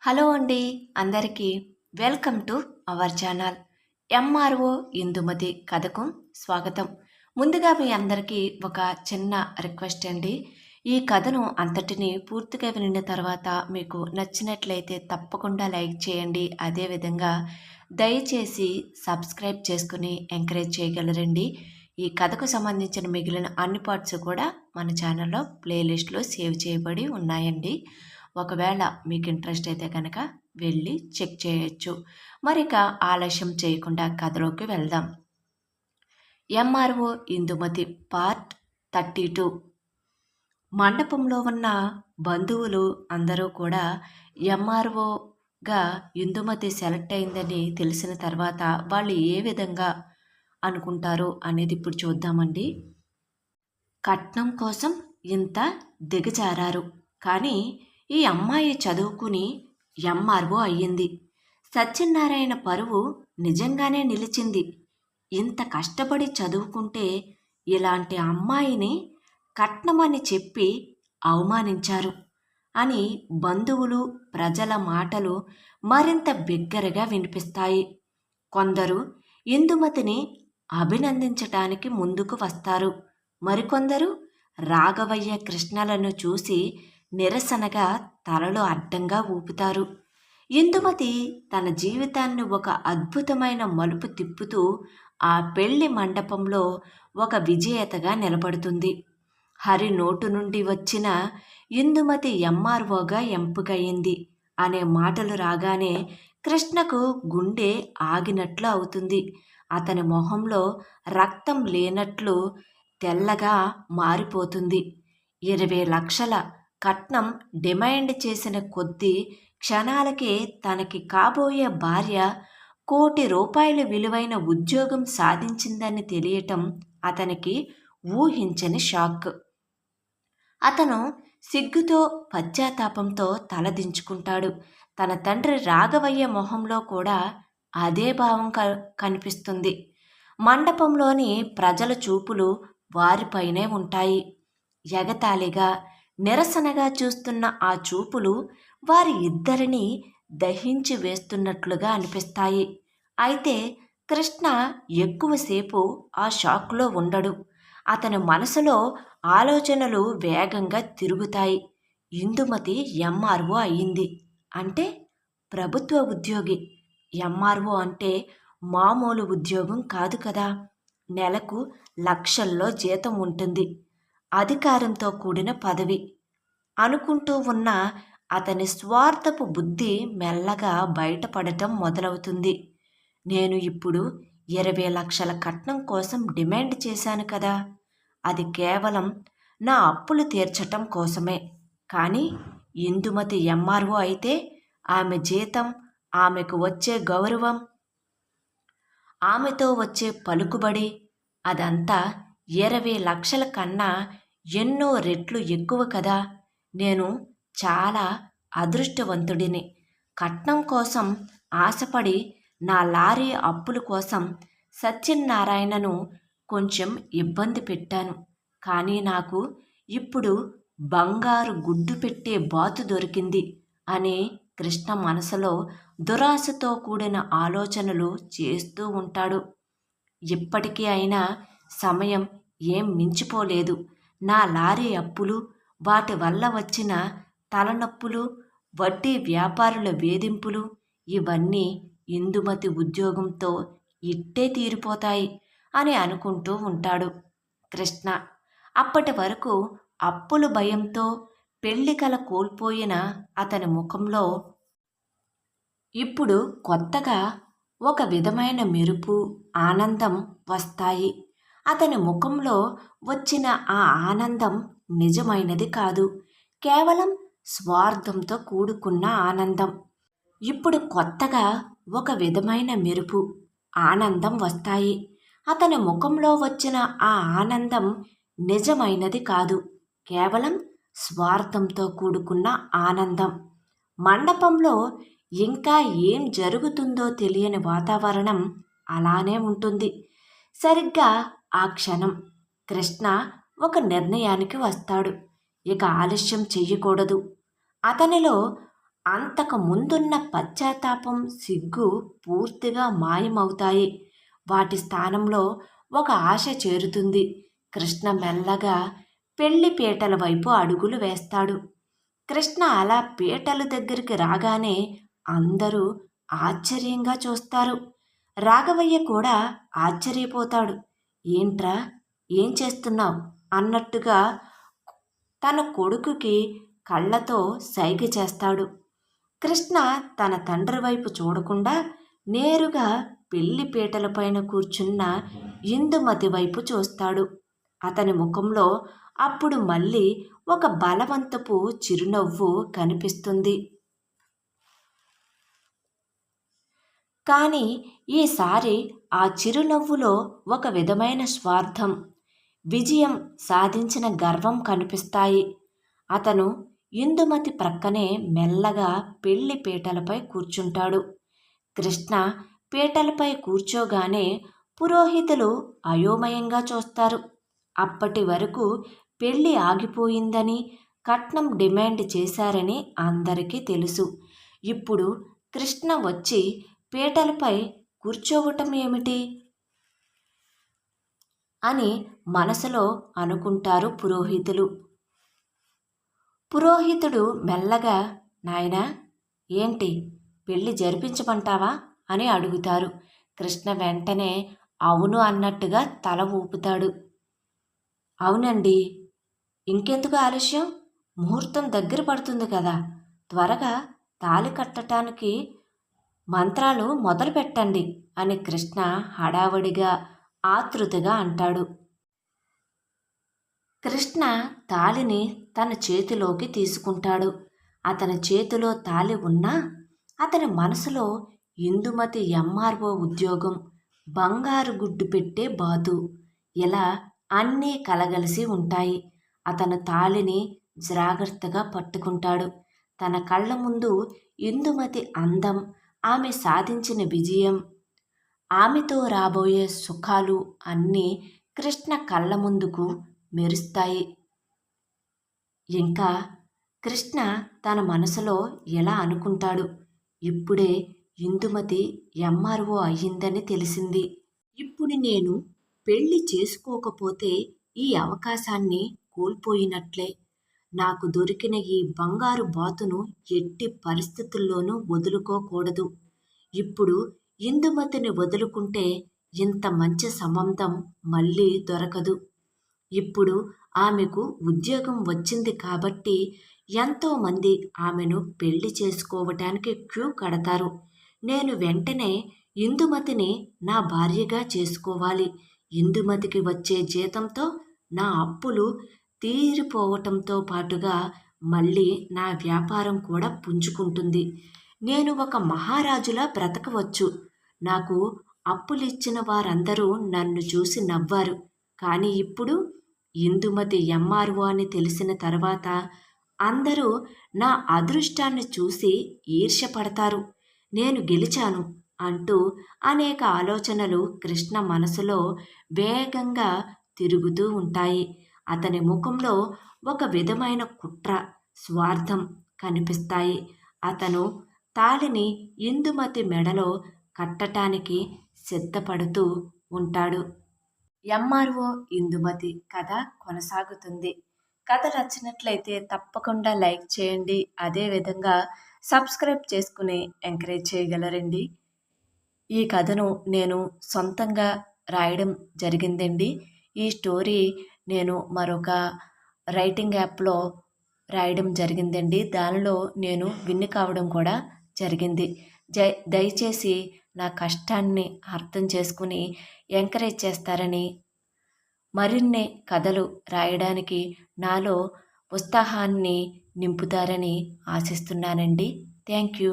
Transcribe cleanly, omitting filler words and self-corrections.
Hello అండి, అందరికీ welcome to our channel. MRO Indumati కథకు స్వాగతం. ముందుగా మీ అందరికీ ఒక చిన్న రిక్వెస్ట్ అండి. ఈ కథను అంతటిని పూర్తిగా వినిన తర్వాత మీకు నచ్చినట్లయితే తప్పకుండా లైక్ చేయండి. అదేవిధంగా దయచేసి సబ్స్క్రైబ్ చేసుకుని ఎంకరేజ్ చేయగలరండి. ఈ కథకు సంబంధించిన మిగిలిన అన్ని పార్ట్స్ కూడా మన ఛానల్లో ప్లేలిస్ట్లో సేవ్ చేయబడి ఉన్నాయండి. ఒకవేళ మీకు ఇంట్రెస్ట్ అయితే కనుక వెళ్ళి చెక్ చేయొచ్చు. మరిక ఆలస్యం చేయకుండా కథలోకి వెళ్దాం. MRO Indumati part 32. మండపంలో ఉన్న బంధువులు అందరూ కూడా ఎంఆర్ఓగా ఇందుమతి సెలెక్ట్ అయిందని తెలిసిన తర్వాత వాళ్ళు ఏ విధంగా అనుకుంటారు అనేది ఇప్పుడు చూద్దామండి. కట్నం కోసం ఇంత దిగజారారు, కానీ ఈ అమ్మాయి చదువుకుని ఎంఆర్ఓ అయ్యింది. సత్యనారాయణ పరువు నిజంగానే నిలిచింది. ఇంత కష్టపడి చదువుకుంటే ఇలాంటి అమ్మాయిని కట్నమని చెప్పి అవమానించారు అని బంధువులు ప్రజల మాటలు మరింత బిగ్గరగా వినిపిస్తాయి. కొందరు ఇందుమతిని అభినందించటానికి ముందుకు వస్తారు. మరికొందరు రాఘవయ్య కృష్ణలను చూసి నిరసనగా తలలో అడ్డంగా ఊపుతారు. ఇందుమతి తన జీవితాన్ని ఒక అద్భుతమైన మలుపు తిప్పుతూ ఆ పెళ్లి మండపంలో ఒక విజేతగా నిలబడుతుంది. హరి నోటు నుండి వచ్చిన ఇందుమతి ఎంఆర్ఓగా ఎంపికయింది అనే మాటలు రాగానే కృష్ణకు గుండె ఆగినట్లు అవుతుంది. అతని మొహంలో రక్తం లేనట్లు తెల్లగా మారిపోతుంది. 20 లక్షల కట్నం డిమాండ్ చేసిన కొద్దీ క్షణాలకే తనకి కాబోయే భార్య ₹1,00,00,000 విలువైన ఉద్యోగం సాధించిందని తెలియటం అతనికి ఊహించని షాక్. అతను సిగ్గుతో పశ్చాత్తాపంతో తలదించుకుంటాడు. తన తండ్రి రాఘవయ్య మొహంలో కూడా అదే భావం కనిపిస్తుంది. మండపంలోని ప్రజల చూపులు వారిపైనే ఉంటాయి. ఎగతాళిగా నిరసనగా చూస్తున్న ఆ చూపులు వారి ఇద్దరిని దహించి వేస్తున్నట్లుగా అనిపిస్తాయి. అయితే కృష్ణ ఎక్కువసేపు ఆ షాక్లో ఉండడు. అతని మనసులో ఆలోచనలు వేగంగా తిరుగుతాయి. ఇందుమతి ఎంఆర్ఓ అయ్యింది అంటే ప్రభుత్వ ఉద్యోగి. ఎంఆర్ఓ అంటే మామూలు ఉద్యోగం కాదు కదా. నెలకు లక్షల్లో జీతం ఉంటుంది. అధికారంతో కూడిన పదవి అనుకుంటూ ఉన్న అతని స్వార్థపు బుద్ధి మెల్లగా బయటపడటం మొదలవుతుంది. నేను ఇప్పుడు 20 లక్షల కట్నం కోసం డిమాండ్ చేశాను కదా, అది కేవలం నా అప్పులు తీర్చటం కోసమే. కానీ ఇందుమతి ఎంఆర్ఓ అయితే ఆమె జీతం, ఆమెకు వచ్చే గౌరవం, ఆమెతో వచ్చే పలుకుబడి అదంతా 20 లక్షల కన్నా ఎన్నో రెట్లు ఎక్కువ కదా. నేను చాలా అదృష్టవంతుడిని. కట్నం కోసం ఆశపడి నా లారీ అప్పుల కోసం సత్యనారాయణను కొంచెం ఇబ్బంది పెట్టాను. కానీ నాకు ఇప్పుడు బంగారు గుడ్డు పెట్టే బాతు దొరికింది అని కృష్ణ మనసులో దురాశతో కూడిన ఆలోచనలు చేస్తూ ఉంటాడు. ఇప్పటికీ అయినా సమయం ఏం మించిపోలేదు. నా లారీ అప్పులు, వాటి వల్ల వచ్చిన తలనొప్పులు, వడ్డీ వ్యాపారుల వేధింపులు ఇవన్నీ ఇందుమతి ఉద్యోగంతో ఇట్టే తీరిపోతాయి అని అనుకుంటూ ఉంటాడు కృష్ణ. అప్పటి వరకు అప్పుల భయంతో పెళ్లి కల కోల్పోయిన అతని ముఖంలో ఇప్పుడు కొత్తగా ఒక విధమైన మెరుపు, ఆనందం వస్తాయి. అతని ముఖంలో వచ్చిన ఆ ఆనందం నిజమైనది కాదు, కేవలం స్వార్థంతో కూడుకున్న ఆనందం. ఇప్పుడు కొత్తగా ఒక విధమైన మెరుపు, ఆనందం వస్తాయి. అతని ముఖంలో వచ్చిన ఆ ఆనందం నిజమైనది కాదు, కేవలం స్వార్థంతో కూడుకున్న ఆనందం. మండపంలో ఇంకా ఏం జరుగుతుందో తెలియని వాతావరణం అలానే ఉంటుంది. సరిగ్గా ఆ క్షణం కృష్ణ ఒక నిర్ణయానికి వస్తాడు. ఇక ఆలస్యం చెయ్యకూడదు. అతనిలో అంతకు ముందున్న పశ్చాత్తాపం, సిగ్గు పూర్తిగా మాయమవుతాయి. వాటి స్థానంలో ఒక ఆశ చేరుతుంది. కృష్ణ మెల్లగా పెళ్లి పీటల వైపు అడుగులు వేస్తాడు. కృష్ణ అలా పీటల దగ్గరికి రాగానే అందరూ ఆశ్చర్యంగా చూస్తారు. రాఘవయ్య కూడా ఆశ్చర్యపోతాడు. ఏంట్రా, ఏం చేస్తున్నావు అన్నట్టుగా తన కొడుకుకి కళ్ళతో సైగ చేస్తాడు. కృష్ణ తన తండ్రి వైపు చూడకుండా నేరుగా పెళ్లి పీటలపైన కూర్చున్న ఇందుమతి వైపు చూస్తాడు. అతని ముఖంలో అప్పుడు మళ్ళీ ఒక బలవంతపు చిరునవ్వు కనిపిస్తుంది. కానీ ఈసారి ఆ చిరునవ్వులో ఒక విధమైన స్వార్థం, విజయం సాధించిన గర్వం కనిపిస్తాయి. అతను ఇందుమతి ప్రక్కనే మెల్లగా పెళ్లి పీటలపై కూర్చుంటాడు. కృష్ణ పీటలపై కూర్చోగానే పురోహితులు అయోమయంగా చూస్తారు. అప్పటి వరకు పెళ్లి ఆగిపోయిందని, కట్నం డిమాండ్ చేశారని అందరికీ తెలుసు. ఇప్పుడు కృష్ణ వచ్చి పీటలపై కూర్చోవటం ఏమిటి అని మనసులో అనుకుంటారు పురోహితులు. పురోహితుడు మెల్లగా, నాయనా, ఏంటి, పెళ్లి జరిపించమంటావా అని అడుగుతారు. కృష్ణ వెంటనే అవును అన్నట్టుగా తల ఊపుతాడు. అవునండి, ఇంకెందుకు ఆలస్యం, ముహూర్తం దగ్గర పడుతుంది కదా, త్వరగా తాళి కట్టడానికి మంత్రాలు మొదలు పెట్టండి అని కృష్ణ హడావడిగా ఆతృతగా అంటాడు. కృష్ణ తాళిని తన చేతిలోకి తీసుకుంటాడు. అతని చేతిలో తాళి ఉన్నా అతని మనసులో ఇందుమతి ఎంఆర్ఓ ఉద్యోగం, బంగారు గుడ్డు పెట్టే బాతు, ఇలా అన్నీ కలగలిసి ఉంటాయి. అతను తాళిని జాగ్రత్తగా పట్టుకుంటాడు. తన కళ్ళ ముందు ఇందుమతి అందం, ఆమె సాధించిన విజయం, ఆమెతో రాబోయే సుఖాలు అన్నీ కృష్ణ కళ్ళ ముందుకు మెరుస్తాయి. ఇంకా కృష్ణ తన మనసులో ఎలా అనుకుంటాడు, ఇప్పుడే ఇందుమతి ఎంఆర్ఓ అయ్యిందని తెలిసింది. ఇప్పుడు నేను పెళ్లి చేసుకోకపోతే ఈ అవకాశాన్ని కోల్పోయినట్లే. నాకు దొరికిన ఈ బంగారు బాతును ఎట్టి పరిస్థితుల్లోనూ వదులుకోకూడదు. ఇప్పుడు ఇందుమతిని వదులుకుంటే ఇంత మంచి సంబంధం మళ్ళీ దొరకదు. ఇప్పుడు ఆమెకు ఉద్యోగం వచ్చింది కాబట్టి ఎంతోమంది ఆమెను పెళ్లి చేసుకోవటానికి క్యూ కడతారు. నేను వెంటనే ఇందుమతిని నా భార్యగా చేసుకోవాలి. ఇందుమతికి వచ్చే జీతంతో నా అప్పులు తీరిపోవటంతో పాటుగా మళ్ళీ నా వ్యాపారం కూడా పుంజుకుంటుంది. నేను ఒక మహారాజులా బ్రతకవచ్చు. నాకు అప్పులిచ్చిన వారందరూ నన్ను చూసి నవ్వారు. కానీ ఇప్పుడు ఇందుమతి ఎంఆర్ఓ అని తెలిసిన తర్వాత అందరూ నా అదృష్టాన్ని చూసి ఈర్ష్యపడతారు. నేను గెలిచాను అంటూ అనేక ఆలోచనలు కృష్ణ మనసులో వేగంగా తిరుగుతూ ఉంటాయి. అతని ముఖంలో ఒక విధమైన కుట్ర, స్వార్థం కనిపిస్తాయి. అతను తాళిని ఇందుమతి మెడలో కట్టటానికి సిద్ధపడుతూ ఉంటాడు. ఎంఆర్ఓ ఇందుమతి కథ కొనసాగుతుంది. కథ నచ్చినట్లయితే తప్పకుండా లైక్ చేయండి. అదేవిధంగా సబ్స్క్రైబ్ చేసుకుని ఎంకరేజ్ చేయగలరండి. ఈ కథను నేను సొంతంగా రాయడం జరిగిందండి. ఈ స్టోరీ నేను మరొక రైటింగ్ యాప్లో రాయడం జరిగిందండి. దానిలో నేను విన్ కావడం కూడా జరిగింది. దయచేసి నా కష్టాన్ని అర్థం చేసుకుని ఎంకరేజ్ చేస్తారని, మరిన్ని కథలు రాయడానికి నాలో ఉత్సాహాన్ని నింపుతారని ఆశిస్తున్నానండి. Thank you.